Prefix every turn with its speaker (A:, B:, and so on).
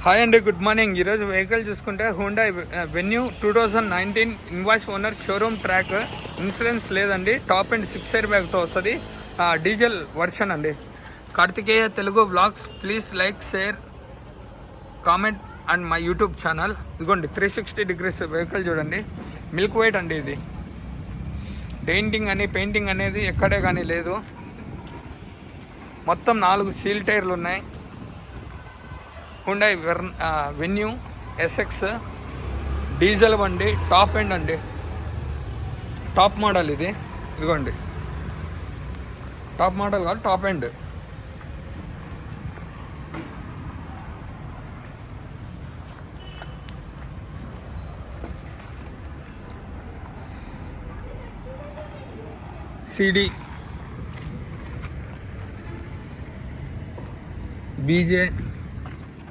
A: Hi అండి, good morning. ఈరోజు vehicle చూసుకుంటే Hyundai Venue 2019 invoice owner showroom track, insurance లేదండి. టాప్ అండ్ 6 ఇయర్ బ్యాగ్తో వస్తుంది. డీజిల్ వర్షన్ అండి. Karthikeya Telugu blogs. Please like, share, comment and my YouTube channel. ఇదిగోండి 360 degrees vehicle చూడండి. మిల్క్ వైట్ అండి. ఇది డెయింటింగ్ అని పెయింటింగ్ అనేది ఎక్కడే కానీ లేదు. మొత్తం 4 సీల్ టైర్లు ఉన్నాయి. హుండాయ్ వెన్యూ ఎస్ఎక్స్ డీజిల్ బండి, టాప్ ఎండ్ అండి. టాప్ మోడల్ ఇది. ఇదిగోండి టాప్ మోడల్ కాదు, టాప్ ఎండ్. సిడి, బీజే,